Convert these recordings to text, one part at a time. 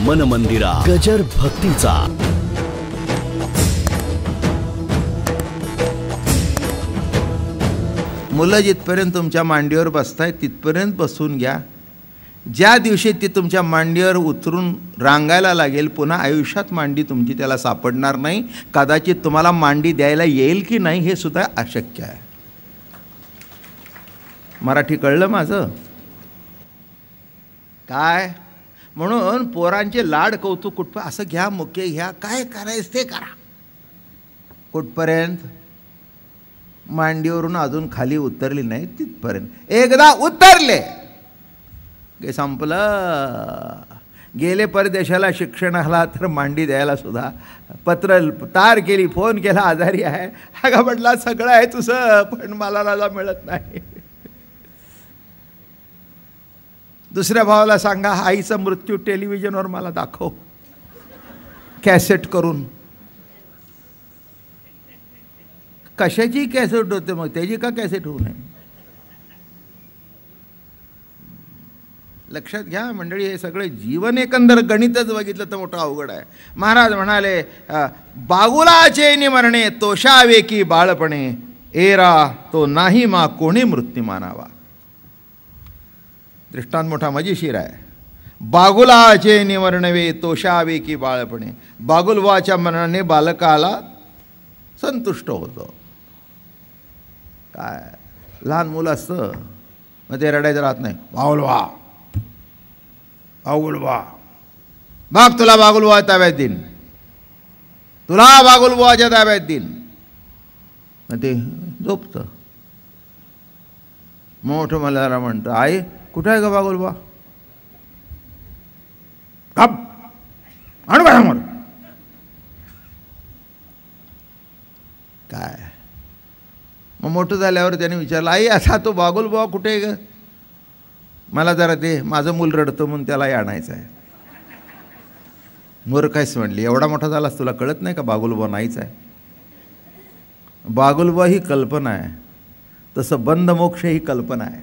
मन मंदिरा गजर भक्तीचा. मुलं जिथपर्यंत तुमच्या मांडीवर बसताय तिथपर्यंत बसून घ्या. ज्या दिवशी ती तुमच्या मांडीवर उतरून रांगायला लागेल, पुन्हा आयुष्यात मांडी तुमची त्याला सापडणार नाही. कदाचित तुम्हाला मांडी द्यायला येईल की नाही हे सुद्धा अशक्य आहे. मराठी कळलं माझं काय? म्हणून पोरांचे लाड कौतुक कुठं असं घ्या, मुख्य घ्या, काय करायचं ते करा. कुठपर्यंत? मांडीवरून अजून खाली उतरली नाही तिथपर्यंत. एकदा उतरले की संपलं. गेले परदेशाला शिक्षणाला तर मांडी द्यायला सुद्धा पत्र तार केली, फोन केला, आजारी आहे. अगं म्हटला सगळं आहे तुझं, पण मला राजा मिळत नाही. दुसऱ्या भावाला सांगा आईचा मृत्यू टेलिव्हिजनवर मला दाखव, कॅसेट करून. कशाची कॅसेट होते मग, त्याची का कॅसेट होऊ नये? लक्षात घ्या मंडळी, हे सगळे जीवन एकंदर गणितच बघितलं तर मोठं अवघड आहे. महाराज म्हणाले बागुलाचे निमरणे तोषावे की बाळपणे, एरा तो नाही मा कोणी मृत्यू मानावा. दृष्टांत मोठा मजेशीर आहे. बागुलाचे निमरणवे तोषावे की बाळपणे. बागुलवाच्या मरणाने बालकाला संतुष्ट होतो. काय लहान मुलं असतं मग ते रडायचं राहत नाही. बागुलवा बागुलवा, बाग तुला बागुलवा ताब्यात देईन, तुला बागुलवाच्या ताब्यात देईन. मग ते झोपतं. मोठं मला म्हणतं आई कुठं आहे का बागुलवा? कप आणू का समोर. काय मग मोठं झाल्यावर त्याने विचारलं आई असा तो बागुलबुवा कुठे आहे ग? मला जरा ते माझं मूल रडतं म्हणून त्यालाही आणायचं आहे. मोर कायच म्हणली, एवढा मोठा झालास तुला कळत नाही का बागुलबुवा नाहीच आहे. बागुलबुवा ही कल्पना आहे, तसं बंधमोक्ष ही कल्पना आहे.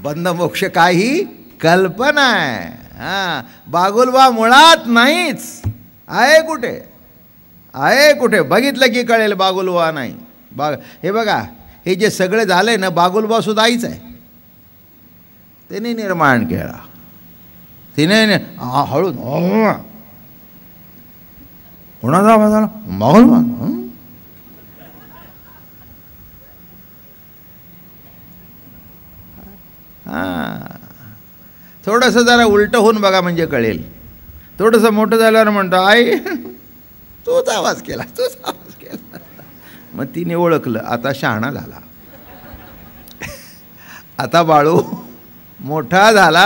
बंधमोक्ष काय ही कल्पना आहे. हां, बागुलबुवा मुळात नाहीच. आहे कुठे? आहे कुठे? बघितलं की कळेल बागुलबुवा नाही. हे बघा, हे जे सगळे झालंय ना, बागुलबुवा सुद्धा आईच आहे. तिने निर्माण केला. तिने हळू कोणाचा आवाज आला? बागुलबुवा. हां, थोडंसं जरा उलटं होऊन बघा म्हणजे कळेल. थोडंसं मोठं झाल्यावर म्हणतो आई तोच आवाज केला, तोच आवाज केला. मग तिने ओळखलं, आता शहाणा झाला. आता बाळू मोठा झाला.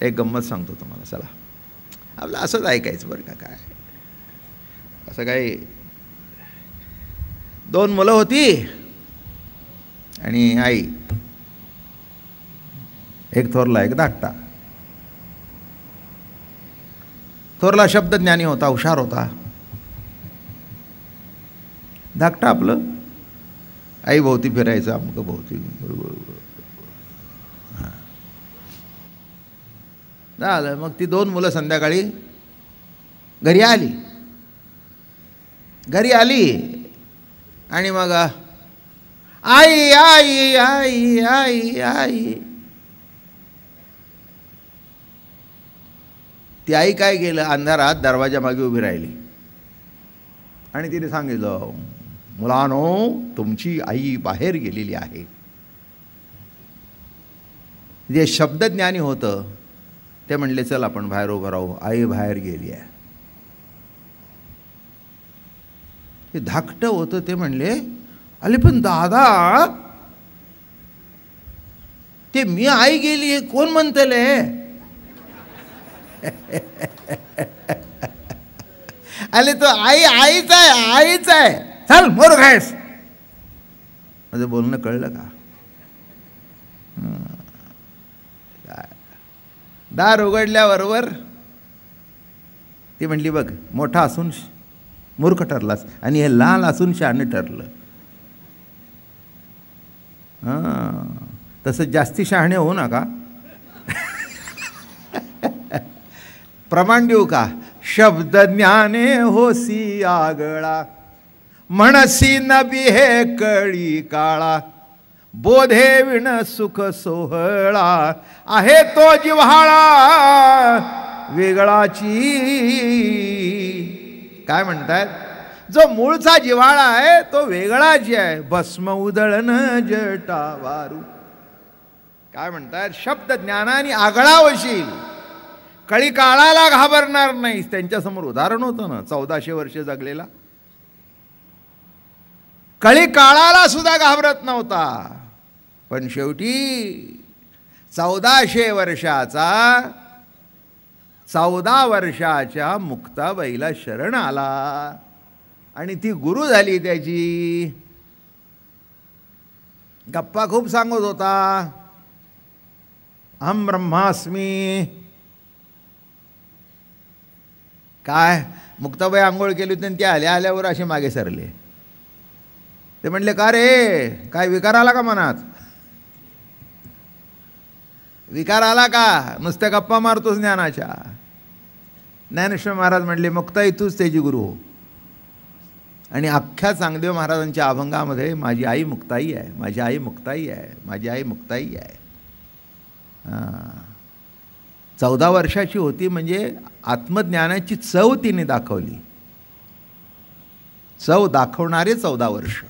एक गंमत सांगतो तुम्हाला, चला. आपलं असंच ऐकायचं बरं का. काय असं काही दोन मुलं होती आणि आई. एक थोरला एक धाकटा. थोरला शब्दज्ञानी होता, हुशार होता. धाकटा आपलं आई भोवती फिरायचं, अमुक भोवती. झालं. मग ती दोन मुलं संध्याकाळी घरी आली. आणि मग आई आई आई आई आई. ती आई काय केलं, अंधारात दरवाजा मागे उभी राहिली आणि तिने सांगितलं मुलानो तुमची आई बाहेर गेलेली आहे. जे शब्दज्ञानी होतं ते म्हणले चल आपण बाहेर उभं राहू, आई बाहेर गेली आहे. ते धाकटं होतं ते म्हणले अरे पण दादा ते मी आई गेली आहे कोण म्हणतले? अरे तो आई आईच आहे, आईच आहे. चल मोर खायस. माझं बोलणं कळलं का? दार उघडल्याबरोबर ती म्हणली बघ मोठा असून मूर्ख ठरलास आणि हे लहान असून शहाणं ठरलं. हां, तसं जास्ती शहाणे होऊ नका. प्रमाण देऊ का? शब्द ज्ञाने होसी आगळा, म्हणसी न बिहे कळी काळा, बोधे विण सुख सोहळा, आहे तो जिव्हाळा वेगळाची. काय म्हणतात? जो मूळचा जिव्हाळा आहे तो वेगळाची आहे. भस्म उधळण जटावारू. काय म्हणतात? शब्द ज्ञानाने आगळा होशील, कळी काळाला घाबरणार नाहीस. त्यांच्यासमोर उदाहरण होतं ना, 1400 वर्ष जगलेला. कळी काळाला सुद्धा घाबरत नव्हता, पण शेवटी 1400 वर्षाचा 14 वर्षाच्या मुक्ताबाईला शरण आला आणि ती गुरु झाली त्याची. गप्पा खूप सांगत होता. अहम ब्रह्मास्मी. काय मुक्ताबाई आंघोळ केली होती आणि ते आल्यावर असे मागे सरले. ते म्हणले, का रे, काय विकार आला का मनात? विकार आला का? नुसत्या गप्पा मारतोस ज्ञानाच्या. ज्ञानेश्वर महाराज म्हणले, मुक्ताई तूच त्याची गुरु हो. आणि अख्ख्या चांगदेव महाराजांच्या अभंगामध्ये माझी आई मुक्ताई आहे, माझी आई मुक्ताई आहे, माझी आई मुक्ताई आहे. 14 वर्षाची होती म्हणजे आत्मज्ञानाची चव तिने दाखवली. चव दाखवणारे 14 वर्ष.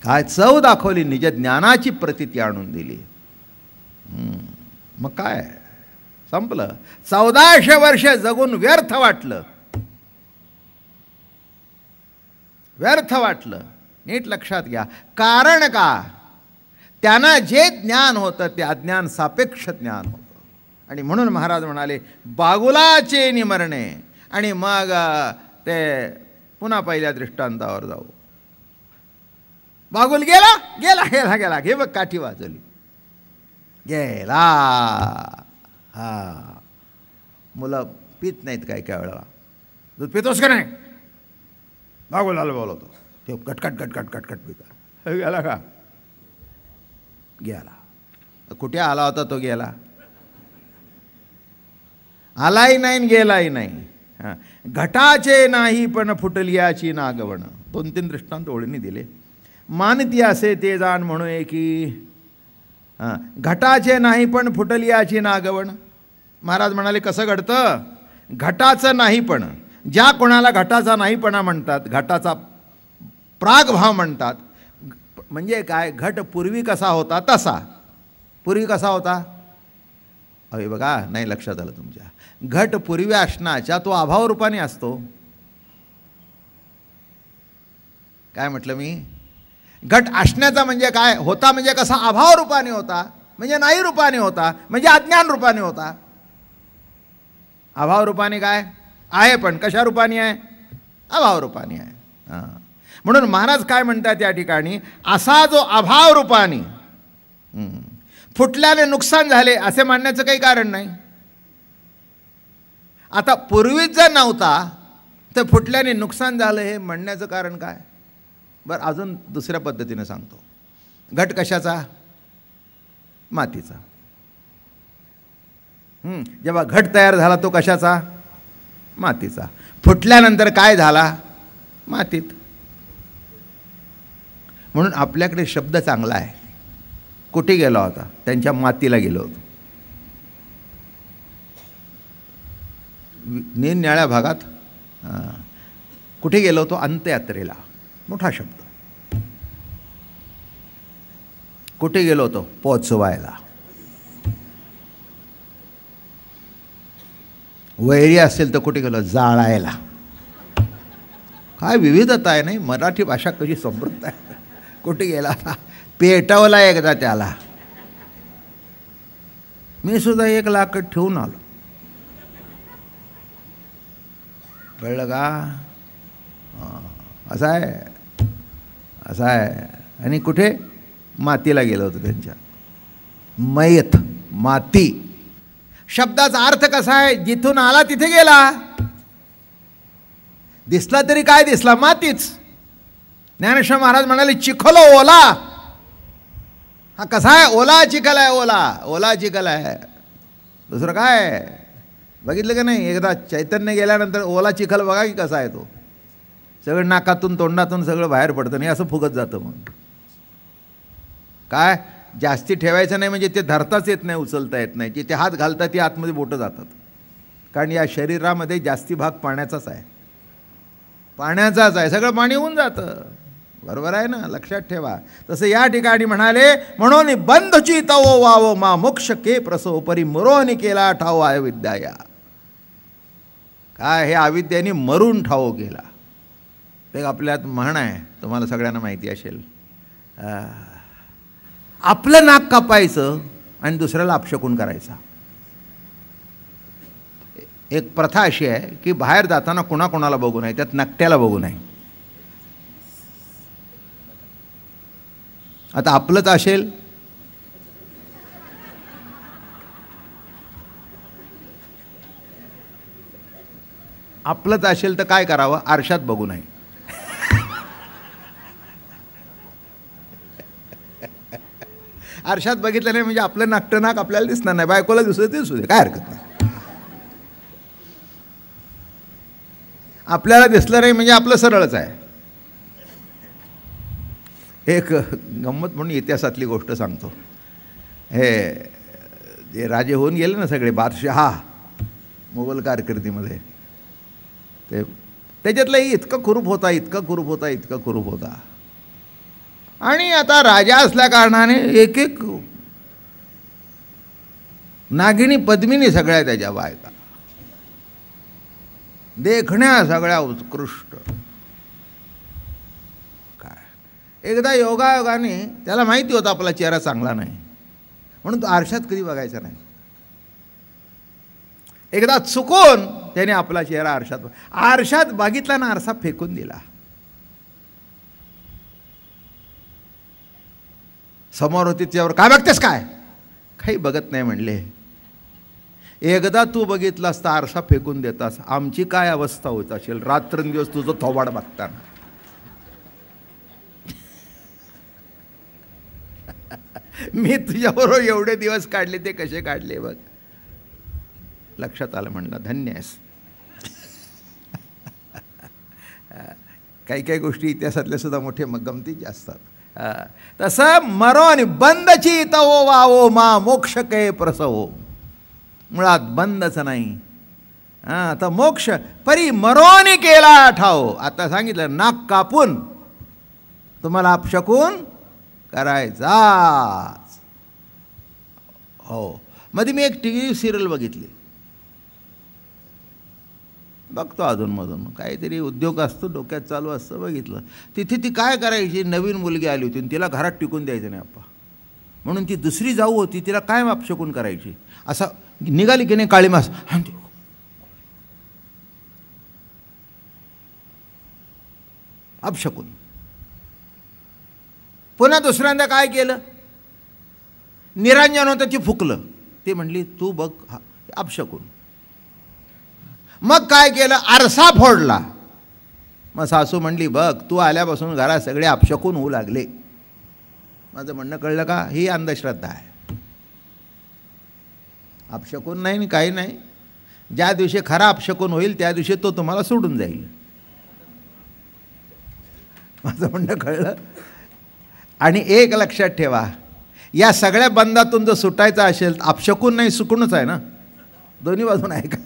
काय चव दाखवली? निज ज्ञानाची प्रतीती आणून दिली. मग काय, संपलं. 1400 वर्ष जगून व्यर्थ वाटलं, व्यर्थ वाटलं. नीट लक्षात घ्या. कारण का? त्यांना जे ज्ञान होतं ते अज्ञान सापेक्ष ज्ञान होतं. आणि म्हणून महाराज म्हणाले, बागुलाचे निमरणे. आणि मग ते पुन्हा पहिल्या दृष्टांतावर जाऊ. बागुल गेला गेला गेला गेला, घे बघ काठी वाजवली, गेला. हा, मुलं पित नाहीत काय काय वेळेला. दूध पितोस का नाही? बागुलाला बोलवतो, ते कटकट कटकट कटकट पिता. गेला का? गेला. कुठे आला होता तो? गेला. आलाही नाही गेलाही नाही. हां, घटाचे नाही पण फुटलियाची नागवण. 2-3 दृष्टांत ओळीने दिले. मानती असे ते जाण म्हणून की घटाचे नाही पण फुटलियाची नागवण. महाराज म्हणाले, कसं घडतं? घटाचं नाही पण. ज्या कोणाला घटाचा नाहीपणा म्हणतात, घटाचा प्रागभाव म्हणतात, म्हणजे काय? घट पूर्वी कसा होता तसा. पूर्वी कसा होता? अरे बघा, नाही लक्षात आलं तुमच्या. घट पूर्वी असण्याच्या तो अभाव रूपाने असतो. काय म्हटलं मी? घट असण्याचा म्हणजे काय होता? म्हणजे कसा? अभाव रूपाने होता, म्हणजे नाही रूपाने होता, म्हणजे अज्ञान रूपाने होता. अभाव रूपाने काय आहे, पण कशा रूपाने आहे? अभाव रूपाने आहे. हां, म्हणून महाराज काय म्हणतात या ठिकाणी, असा जो अभाव रूपाने फुटल्याने नुकसान झाले असे मानण्याचं काही कारण नाही. आता पूर्वीच जर नव्हता तर फुटल्याने नुकसान झालं हे म्हणण्याचं कारण काय? बरं, अजून दुसऱ्या पद्धतीने सांगतो. घट कशाचा? मातीचा. जेव्हा घट तयार झाला तो कशाचा? मातीचा. फुटल्यानंतर काय झाला? मातीत. म्हणून आपल्याकडे शब्द चांगला आहे. कुठे गेला होता? त्यांच्या मातीला गेलो होतो. निरनिराळ्या भागात. कुठे गेलो होतो? अंत्ययात्रेला. मोठा शब्द. कुठे गेलो होतो? पोचवायला. वैरी असेल तर कुठे गेलो? जाळायला. काय विविधता आहे नाही? मराठी भाषा कशी समृद्ध आहे. कुठे गेला? पेटवला एकदा त्याला. मी सुद्धा 1 लाकड ठेवून आलो. कळलं का? असं आहे, असं आहे. आणि कुठे? मातीला गेलो होतो त्यांच्या. मयत, माती. शब्दाचा अर्थ कसा आहे? जिथून आला तिथे गेला. दिसला तरी काय दिसला? मातीच. ज्ञानेश्वर महाराज म्हणाले, चिखल ओला. हा कसा आहे? ओला चिखल आहे. ओला, ओला चिखल आहे. दुसरं काय? बघितलं का नाही? एकदा चैतन्य गेल्यानंतर ओला चिखल बघा की कसा आहे तो, सगळं नाकातून तोंडातून सगळं बाहेर पडतं नाही, असं फुगत जातं. मग काय जास्ती ठेवायचं नाही, म्हणजे ते धरताच येत नाही, उचलता येत नाही, जिथे हात घालतात ती आतमध्ये बोटं जातात. कारण या शरीरामध्ये जास्ती भाग पाण्याचाच आहे, पाण्याचाच आहे, सगळं पाणी होऊन जातं. बरोबर आहे ना? लक्षात ठेवा. तसं या ठिकाणी म्हणाले, म्हणून बंधची तवो वावो मा मोक्ष के प्रसव परी मरोनी केला ठाव आहे विद्या. काय हे अविद्याने मरून ठाव केला. ते आपल्यात म्हण आहे, तुम्हाला सगळ्यांना माहिती असेल. आपलं नाक कापायचं आणि दुसऱ्याला अपशकुन करायचा. एक प्रथा अशी आहे की बाहेर जाताना कोणाकोणाला बघू नये, त्यात नकट्याला बघू नये. आता आपलंच असेल तर काय करावं? आरशात बघू नये. आरशात बघितलं नाही म्हणजे आपलं नाकटं नाक आपल्याला दिसणार नाही, बायकोला दिसू दे, काय हरकत नाही. आपल्याला दिसलं नाही म्हणजे आपलं सरळच आहे. एक गंमत म्हणून इतिहासातली गोष्ट सांगतो. हे जे राजे होऊन गेले ना सगळे, बादशहा मोगल कारकिर्दीमध्ये, ते त्याच्यातलाही इतका कुरूप होता. आणि आता राजा असल्या कारणाने एक एक नागिनी पद्मिनी सगळ्या त्याच्या बायका, देखण्या सगळ्या उत्कृष्ट. काय एकदा योगायोगाने त्याला माहिती होतं आपला चेहरा चांगला नाही, म्हणून तो आरशात कधी बघायचा नाही. एकदा चुकून त्याने आपला चेहरा आरशात बघितला ना, आरसा फेकून दिला. समोर होती त्यावर, काय बघतेस, काय काही बघत नाही म्हणले. एकदा तू बघितलास तर आरसा फेकून देतास, आमची काय अवस्था होत असेल रात्रंदिवस तुझं थोबाड बघताना. मी तुझ्याबरोबर एवढे दिवस काढले, ते कसे काढले बघ. लक्षात आलं, म्हणलं धन्य आहेस. काही काही गोष्टी इतिहासातल्या सुद्धा मोठे गमतीचे असतात. तसं मरोन बंदची तवो वावो मा मोक्ष के प्रसवो, मुळात बंदच नाही. तर मोक्ष परी मरोनी केला ठाव. आता सांगितलं नाक कापून तुम्हाला अपशकुन करायचाच. हो, मध्ये मी एक टी व्ही सिरियल बघितली, बघतो अधूनमधून, काहीतरी उद्योग असतो डोक्यात चालू असतं, बघितलं. तिथे ती काय करायची, नवीन मुलगी आली होती, तिला घरात टिकून द्यायचं नाही अप्पा, म्हणून ती दुसरी जाऊ होती, तिला काय अपशकुन करायची. असा निघाली की नाही काळी मास, अपशकुन. पुन्हा दुसऱ्यांदा काय केलं, निरांजन होतं ती फुकलं, ते म्हणली तू बघ अपशकुन. मग काय केलं, आरसा फोडला. मग सासू म्हणली बघ तू आल्यापासून घरात सगळे अपशकुन होऊ लागले. माझं म्हणणं कळलं का? ही अंधश्रद्धा आहे. अपशकुन नाही, काही नाही. ज्या दिवशी खरा अपशकुन होईल त्या दिवशी तो तुम्हाला सोडून जाईल. माझं म्हणणं कळलं. आणि एक लक्षात ठेवा, या सगळ्या बंधातून जर सुटायचं असेल, अपशकुन नाही सुकूनच आहे ना, दोन्ही बाजून आहे का?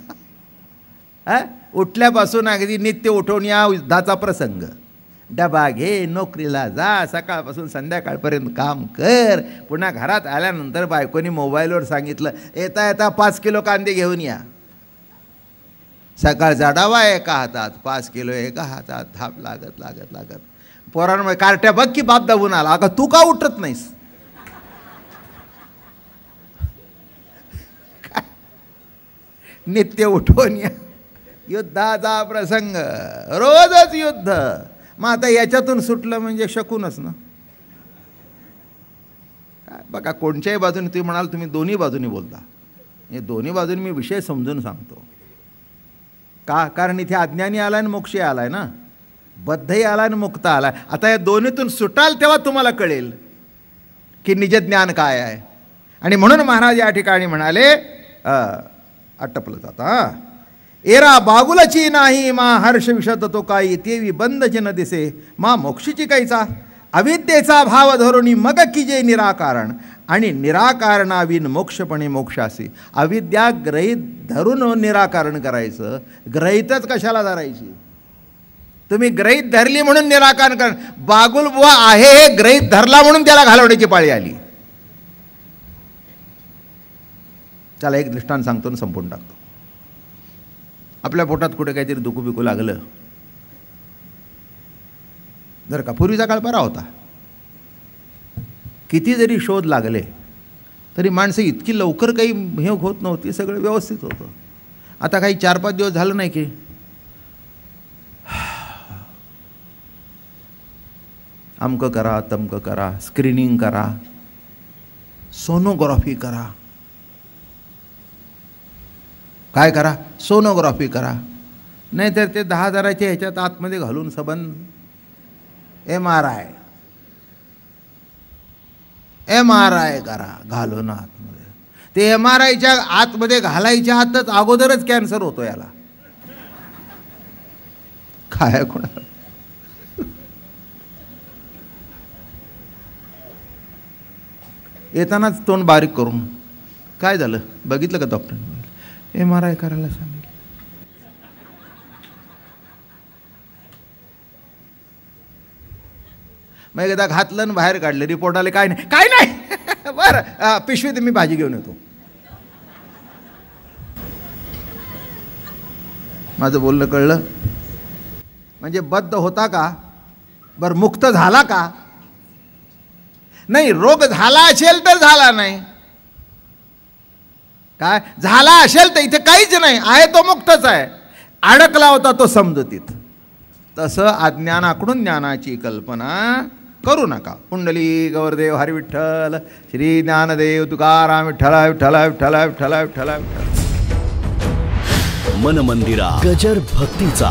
उठल्यापासून अगदी नित्य उठवून या युद्धाचा प्रसंग, डबा घे, नोकरीला जा, सकाळपासून संध्याकाळपर्यंत काम कर. पुन्हा घरात आल्यानंतर बायकोनी मोबाईलवर सांगितलं येता येता 5 किलो कांदे घेऊन या. सकाळचा डबा एका हातात, 5 किलो एका हातात, थाप लागत लागत लागत पोरांमध्ये कार्ट्या बघ की बाप दाबून आला, अगं तू का उठत नाहीस? नित्य उठवून या, युद्धाचा प्रसंग, रोजच युद्ध. मग आता याच्यातून सुटलं म्हणजे शकूनच ना. बघा कोणत्याही बाजूने तुम्ही म्हणाल, तुम्ही दोन्ही बाजूनी बोलता. हे दोन्ही बाजूनी मी विषय समजून सांगतो का, कारण इथे अज्ञानी आला आणि मोक्षी आलाय ना, बद्धही आला आणि मुक्त आलाय. आता या दोन्हीतून सुटाल तेव्हा तुम्हाला कळेल की निजज्ञान काय आहे. आणि म्हणून महाराज या ठिकाणी म्हणाले आटपलं जातं. हा, एरा बागुलाची नाही मा हर्ष विशद तो काही तेवी बंदची न दिसे मा मोक्षीची काहीचा अविद्येचा भाव धरुणी मग की जे निराकारण आणि निराकारणाविन मोक्षपणे मोक्षासी. अविद्या ग्रहित धरून निराकरण करायचं, ग्रहितच कशाला धरायची? तुम्ही ग्रहित धरली म्हणून निराकरण कर. बागुलबुवा आहे हे ग्रहित धरला म्हणून त्याला घालवण्याची पाळी आली. त्याला एक दृष्टांत सांगतो आणि संपून टाकतो. आपल्या पोटात कुठे काहीतरी दुखू बिकू लागलं जर का, पूर्वीचा काळ बरा होता, किती जरी शोध लागले तरी माणसं इतकी लवकर काही हे होत नव्हती, सगळं व्यवस्थित होतं. आता काही 4-5 दिवस झालं नाही की अमकं करा, तमकं करा, स्क्रीनिंग करा, सोनोग्राफी करा, काय करा, सोनोग्राफी करा, नाहीतर ते 10,000च्या ह्याच्यात आतमध्ये घालून सबंध MRI करा घालून आतमध्ये. ते MRIच्या आतमध्ये घालायच्या आतच अगोदरच कॅन्सर होतो याला. काय कोणा येतानाच तोंड बारीक करून, काय झालं बघितलं का डॉक्टरने? MRI करायला सांगितलं. मग एकदा घातलं आणि बाहेर काढलं, रिपोर्ट आले काय नाही, काय नाही. बरं पिशवीत मी भाजी घेऊन येतो. माझं बोलणं कळलं? म्हणजे बद्ध होता का? बरं मुक्त झाला का? नाही, रोग झाला असेल तर झाला नाही, काय झाला असेल तर इथे काहीच नाही आहे, तो मुक्तच आहे. अडकला होता तो समजुतीत. तसं अज्ञानाकडून ज्ञानाची कल्पना करू नका. पुंडली गौरदेव हरी विठ्ठल, श्री ज्ञानदेव तुकाराम विठ्ठल विठ्ठल विठ्ठल विठ्ठल विठ्ठल विठ्ठल. मन मंदिरा गजर भक्तीचा.